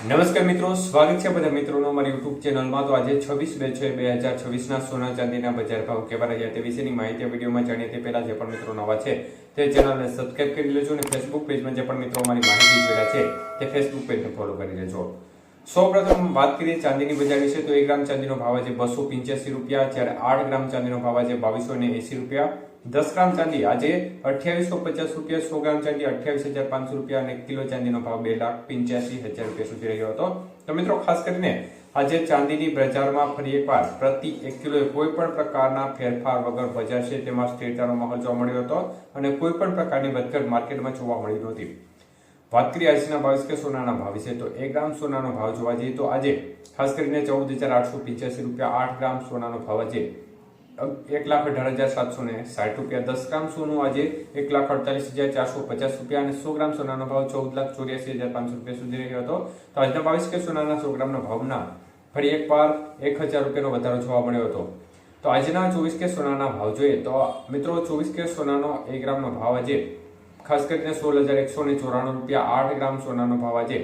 નમસ્કાર મિત્રો, સ્વાગત છે બધા મિત્રોનો અમારી યુટ્યુબ ચેનલમાં। તો આજે 26/2/2026 ના સોના ચાંદીના બજાર ભાવ કેવા રહ્યા તે વિશેની માહિતી વિડીયોમાં જાણીએ તે પહેલા જે પણ મિત્રો નવા છે તે ચેનલને સબસ્ક્રાઇબ કરી લેજો અને ફેસબુક પેજમાં જે પણ મિત્રો અમારી માહિતી જોઈ રહ્યા છે તે ફેસબુક પેજને ફોલો કરી લેજો। સૌપ્રથમ વાત કરીએ ચાંદીની બજાર વિશે તો 1 ગ્રામ ચાંદીનો ભાવ આજે 285 રૂપિયા, જ્યારે 8 ગ્રામ ચાંદીનો ભાવ આજે 2280 રૂપિયા, 10 ગ્રામ ચાંદી આજે 2850 રૂપિયા, 100 ગ્રામ ચાંદી 28550 રૂપિયા અને કિલો ચાંદીનો ભાવ 2,85,000 રૂપિયા સુધી રહ્યો હતો। તો મિત્રો ખાસ કરીને આજે ચાંદીની બજારમાં ફરી એકવાર પ્રતિ 1 કિલોએ કોઈ પણ પ્રકારના ફેરફાર વગર બજાર છે તેમાં સ્થિરતાનો માહોલ જોવા મળ્યો હતો અને કોઈ પણ પ્રકારની વધઘટ માર્કેટમાં જોવા મળી નહોતી। વાત કરીએ આજના 22 કે સોનાના ભાવ વિશે તો 1 ગ્રામ સોનાનો ભાવ જોવા જઈએ તો આજે ખાસ કરીને 14,885 રૂપિયા, 8 ગ્રામ સોનાનો ભાવ આજે 1,18,760 રૂપિયા, 10 ગ્રામ સોનું આજે 1,48,450 રૂપિયા અને 100 ગ્રામ સોનાનો ભાવ 14,84,500 રૂપિયા સુધી રહ્યો હતો। તો આજના 22 કે સોનાના 100 ગ્રામના ભાવના ફરી એકવાર 1,000 રૂપિયાનો વધારો જોવા મળ્યો હતો। તો આજના 24 કે સોનાના ભાવ જોઈએ તો મિત્રો 24 કે સોનાનો 1 ગ્રામનો ભાવ આજે ખાસ કરીને 16,194 રૂપિયા, 8 ગ્રામ સોનાનો ભાવ આજે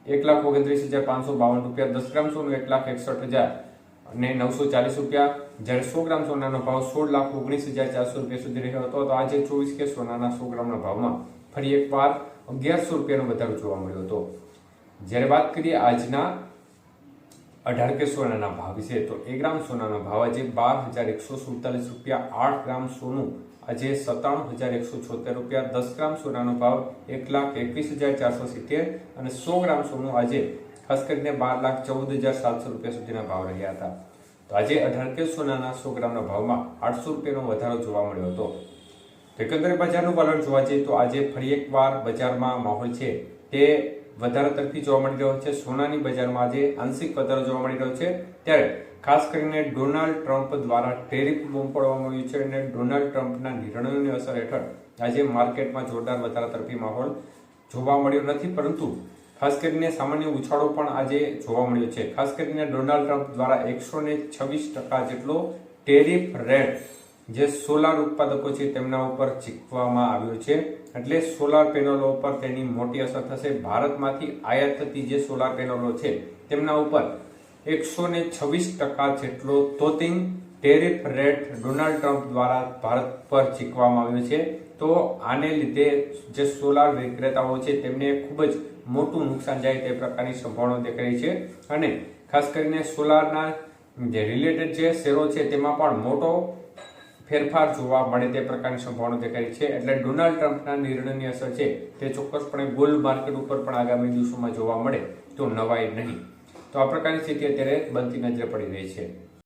1,29,552 રૂપિયા, 10 ગ્રામ સોનું 1,61,940 રૂપિયા, જ્યારે 100 ગ્રામ સોનાનો ભાવ 16,19,400 રૂપિયા સુધી રહ્યો હતો। તો આજે 24 કે સોનાના 100 ગ્રામના ભાવમાં ફરી એકવાર 1,100 રૂપિયાનો વધારો જોવા મળ્યો હતો। જ્યારે વાત કરીએ આજના 18 કે સોનાના ભાવ વિશે તો 1 ગ્રામ સોનાનો ભાવ આજે 12,147 રૂપિયા, 8 ગ્રામ સોનું આજે 97,176 રૂપિયા, 10 ગ્રામ સોનાનો ભાવ 1,21,470 અને 100 ગ્રામ સોનું આજે ખાસ કરીને 12,14,700 રૂપિયા સુધીના ભાવ રહ્યા હતા। તો આજે 18 કે સોનાના 100 ગ્રામના ભાવમાં 800 રૂપિયાનો વધારો જોવા મળ્યો હતો। તો એકંદરે બજારનું વલણ જોવા જઈએ તો આજે ફરી એકવાર બજારમાં માહોલ છે તે વધારા તરફી જોવા મળી રહ્યો છે। સોનાની બજારમાં આજે આંશિક વધારો જોવા મળી રહ્યો છે, ત્યારે ખાસ કરીને ડોનાલ્ડ ટ્રમ્પ દ્વારા ટેરિફ બોમ્બ પાડવામાં આવ્યું છે અને ડોનાલ્ડ ટ્રમ્પના નિર્ણયોની અસર હેઠળ આજે માર્કેટમાં જોરદાર વધારા તરફી માહોલ જોવા મળ્યો નથી, પરંતુ ખાસ કરીને સામાન્ય ઉછાળો પણ આજે જોવા મળ્યો છે। ખાસ કરીને ડોનાલ્ડ ટ્રમ્પ દ્વારા 126% જેટલો ટેરિફ રેટ જે સોલાર ઉત્પાદકો છે તેમના ઉપર ચીકવવામાં આવ્યો છે, એટલે સોલાર પેનલો ઉપર તેની મોટી અસર થશે। ભારતમાંથી આયાત થતી જે સોલાર પેનલો છે તેમના ઉપર 126% જેટલો તોતિંગ ટેરિફ રેટ ડોનાલ્ડ ટ્રમ્પ દ્વારા ભારત પર ચીકવવામાં આવ્યો છે। તો આને લીધે જે સોલાર વિક્રેતાઓ છે તેમને ખૂબ જ મોટું નુકસાન જાય તે પ્રકારની સંભાવના દેખાઈ છે અને ખાસ કરીને સોલારના જે રિલેટેડ જે શેરો છે તેમાં પણ મોટો ફેરફાર જોવા મળે તે પ્રકારની સંભાવના દેખાઈ છે। એટલે ડોનાલ્ડ ટ્રમ્પના નિર્ણયની અસર છે તે ચોક્કસપણે ગોલ્ડ માર્કેટ ઉપર પણ આગામી દિવસોમાં જોવા મળે તો નવાઈ નહીં। તો આ પ્રકારની સ્થિતિ અત્યારે બનતી નજરે પડી રહી છે।